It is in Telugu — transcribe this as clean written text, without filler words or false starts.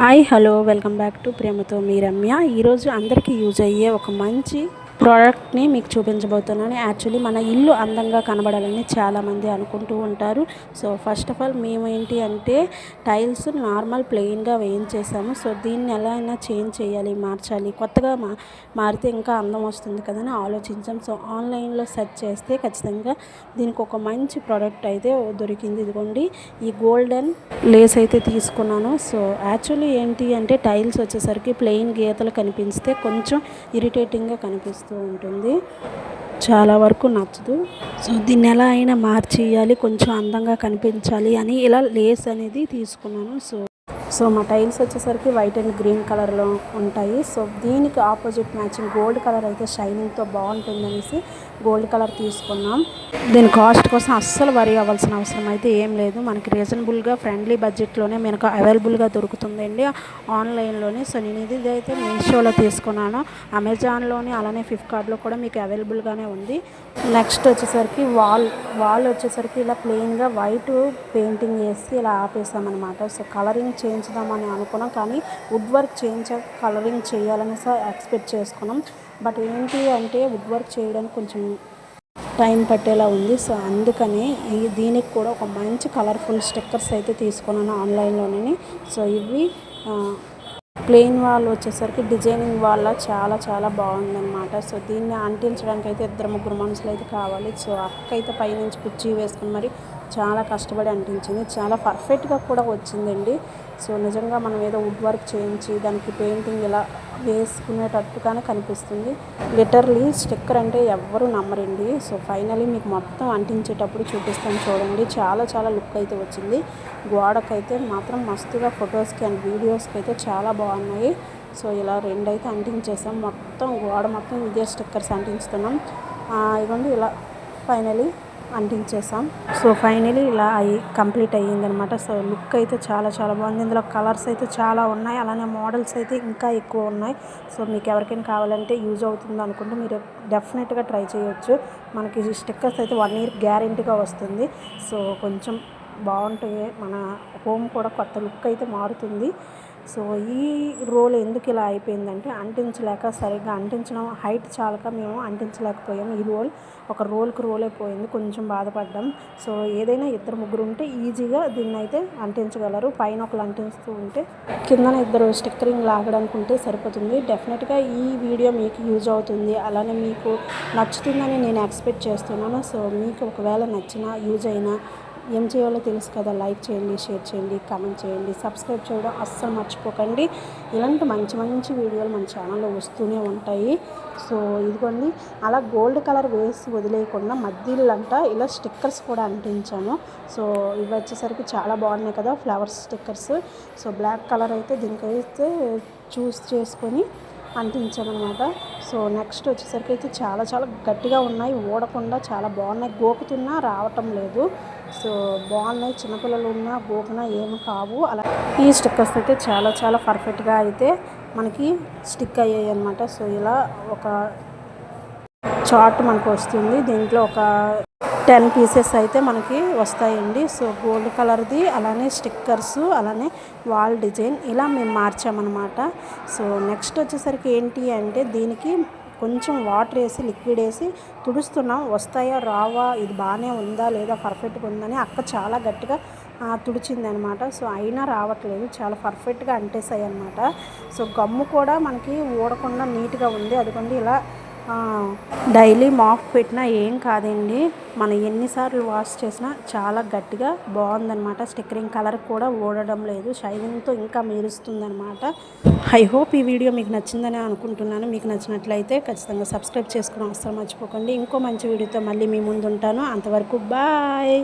Hi hello welcome back to ప్రేమతో మీ రమ్య. ఈరోజు అందరికీ యూజ్ అయ్యే ఒక మంచి ప్రోడక్ట్ని మీకు చూపించబోతున్నాను. యాక్చువల్లీ మన ఇల్లు అందంగా కనబడాలని చాలామంది అనుకుంటూ ఉంటారు. సో ఫస్ట్ ఆఫ్ ఆల్ మేము ఏంటి అంటే టైల్స్ నార్మల్ ప్లెయిన్గా వేయించేసాము. సో దీన్ని ఎలా అయినా చేంజ్ చేయాలి, మార్చాలి, కొత్తగా మారితే ఇంకా అందం వస్తుంది కదని ఆలోచించాం. సో ఆన్లైన్లో సెర్చ్ చేస్తే ఖచ్చితంగా దీనికి ఒక మంచి ప్రోడక్ట్ అయితే దొరికింది. ఇదిగోండి, ఈ గోల్డెన్ లేస్ అయితే తీసుకున్నాను. సో యాక్చువల్లీ ఏంటి అంటే టైల్స్ వచ్చేసరికి ప్లెయిన్ గీతలు కనిపిస్తే కొంచెం ఇరిటేటింగ్గా కనిపిస్తూ ఉంటుంది, చాలా వరకు నచ్చదు. సో దీన్ని ఎలా అయినా మార్చేయాలి, కొంచెం అందంగా కనిపించాలి అని ఇలా లేస్ అనేది తీసుకున్నాను. సో మా టైల్స్ వచ్చేసరికి వైట్ అండ్ గ్రీన్ కలర్లో ఉంటాయి. సో దీనికి ఆపోజిట్ మ్యాచింగ్ గోల్డ్ కలర్ అయితే షైనింగ్తో బాగుంటుంది అనేసి గోల్డ్ కలర్ తీసుకున్నాం. దీని కాస్ట్ కోసం అస్సలు వరీ అవ్వాల్సిన అవసరం అయితే ఏం లేదు. మనకి రీజనబుల్గా ఫ్రెండ్లీ బడ్జెట్లోనే మనకు అవైలబుల్గా దొరుకుతుందండి ఆన్లైన్లోనే. సో నేను ఇది అయితే మీషోలో తీసుకున్నాను, అమెజాన్లోని అలానే ఫ్లిప్కార్ట్లో కూడా మీకు అవైలబుల్గానే ఉంది. నెక్స్ట్ వచ్చేసరికి వాల్ వచ్చేసరికి ఇలా ప్లెయిన్గా వైట్ పెయింటింగ్ వేసి ఇలా ఆపేసామన్నమాట. సో కలరింగ్ చేయించుదామని అనుకున్నాం, కానీ వుడ్ వర్క్ కలరింగ్ చేయాలని ఎక్స్పెక్ట్ చేసుకున్నాం. బట్ ఏంటి అంటే వుడ్ వర్క్ చేయడానికి కొంచెం టైం పట్టేలా ఉంది. సో అందుకని దీనికి కూడా ఒక మంచి కలర్ఫుల్ స్టిక్కర్స్ అయితే తీసుకున్నాను ఆన్లైన్లోనే. సో ఇవి ప్లెయిన్ వాల్ వచ్చేసరికి డిజైనింగ్ వాళ్ళ చాలా చాలా బాగుందన్నమాట. సో దీన్ని అంటించడానికి అయితే 2-3 మనుషులు అయితే కావాలి. సో అక్క అయితే పైనుంచి కుర్చీ వేసుకుని మరి చాలా కష్టపడి అంటించింది, చాలా పర్ఫెక్ట్గా కూడా వచ్చిందండి. సో నిజంగా మనం ఏదో వుడ్ వర్క్ చేయించి దానికి పెయింటింగ్ ఇలా వేసుకునేటట్టుగానే కనిపిస్తుంది. లిటర్లీ స్టిక్కర్ అంటే ఎవ్వరూ నమ్మరండి. సో ఫైనలీ మీకు మొత్తం అంటించేటప్పుడు చూపిస్తాను చూడండి, చాలా చాలా లుక్ అయితే వచ్చింది. గోడకైతే మాత్రం మస్తుగా ఫొటోస్కి అండ్ వీడియోస్కి అయితే చాలా బాగున్నాయి. సో ఇలా 2 అయితే అంటించేసాం, మొత్తం గోడ మొత్తం ఇదే స్టిక్కర్స్ అంటించుతున్నాం. ఇవ్వండి ఇలా ఫైనలీ అంటించేసాం. సో ఫైనలీ ఇలా కంప్లీట్ అయ్యిందనమాట. సో లుక్ అయితే చాలా చాలా బాగుంది. ఇందులో కలర్స్ అయితే చాలా ఉన్నాయి, అలానే మోడల్స్ అయితే ఇంకా ఎక్కువ ఉన్నాయి. సో మీకు ఎవరికైనా కావాలంటే యూజ్ అవుతుంది అనుకుంటే మీరు డెఫినెట్గా ట్రై చేయొచ్చు. మనకి స్టిక్కర్స్ అయితే 1 ఇయర్ గ్యారెంటీగా వస్తుంది. సో కొంచెం బాగుంటాయి, మన హోమ్ కూడా కొత్త లుక్ అయితే మారుతుంది. సో ఈ రోల్ ఎందుకు ఇలా అయిపోయిందంటే అంటించలేక, సరిగ్గా అంటించడం హైట్ చాలక మేము అంటించలేకపోయాము. ఈ ఒక రోల్కి రోల్ అయిపోయింది, కొంచెం బాధపడ్డాం. సో ఏదైనా 2-3 ఉంటే ఈజీగా దీన్ని అయితే అంటించగలరు. పైన ఒకరు అంటిస్తూ ఉంటే కిందన 2 స్టిక్కరింగ్ లాగడానికి ఉంటే సరిపోతుంది. డెఫినెట్గా ఈ వీడియో మీకు యూజ్ అవుతుంది, అలానే మీకు నచ్చుతుందని నేను ఎక్స్పెక్ట్ చేస్తున్నాను. సో మీకు ఒకవేళ నచ్చినా యూజ్ అయినా ఏం చేయాలో తెలుసు కదా, లైక్ చేయండి, షేర్ చేయండి, కామెంట్ చేయండి, సబ్స్క్రైబ్ చేయడం అస్సలు మర్చిపోకండి. ఇలాంటి మంచి మంచి వీడియోలు మన ఛానల్లో వస్తూనే ఉంటాయి. సో ఇదిగోండి, అలా గోల్డ్ కలర్ వేసి వదిలేయకుండా మధ్యలంట ఇలా స్టిక్కర్స్ కూడా అంటించాను. సో ఇవి వచ్చేసరికి చాలా బాగున్నాయి కదా, flowers stickers. So black colour అయితే దీనికైతే చూస్ చేసుకొని అంటించామన్నమాట. సో నెక్స్ట్ వచ్చేసరికి అయితే చాలా చాలా గట్టిగా ఉన్నాయి, ఊడకుండా చాలా బాగున్నాయి, గోకుతున్నా రావటం లేదు. సో బాగున్నాయి, చిన్నపిల్లలు ఉన్నా గోకున్నా ఏమి కావు. అలా ఈ స్టిక్కర్స్ అయితే చాలా చాలా పర్ఫెక్ట్గా అయితే మనకి స్టిక్ అయ్యాయి అన్నమాట. సో ఇలా ఒక చార్ట్ మనకు వస్తుంది, దీంట్లో ఒక 10 పీసెస్ అయితే మనకి వస్తాయండి. సో గోల్డ్ కలర్ది, అలానే స్టిక్కర్స్, అలానే వాల్ డిజైన్ ఇలా మేము మార్చామన్నమాట. సో నెక్స్ట్ వచ్చేసరికి ఏంటి అంటే దీనికి కొంచెం వాటర్ వేసి లిక్విడ్ వేసి తుడుస్తున్నాం. వస్తాయా రావా, ఇది బాగానే ఉందా లేదా, పర్ఫెక్ట్గా ఉందని అక్క చాలా గట్టిగా తుడిచింది అనమాట. సో అయినా రావట్లేదు, చాలా పర్ఫెక్ట్గా అంటేసాయి అనమాట. సో గమ్ము కూడా మనకి ఊడకుండా నీట్గా ఉంది. అదిగోండి ఇలా డైలీ మాప్ పెట్టినా ఏం కాదండి, మనం ఎన్నిసార్లు వాష్ చేసినా చాలా గట్టిగా బాగుందనమాట. స్టిక్కరింగ్ కలర్ కూడా ఊడడం లేదు, షైనింగ్తో ఇంకా మెరుస్తుందనమాట. ఐ హోప్ ఈ వీడియో మీకు నచ్చిందని అనుకుంటున్నాను. మీకు నచ్చినట్లయితే ఖచ్చితంగా సబ్స్క్రైబ్ చేసుకోవడం అస్సలు మర్చిపోకండి. ఇంకో మంచి వీడియోతో మళ్ళీ మీ ముందు ఉంటాను. అంతవరకు బాయ్.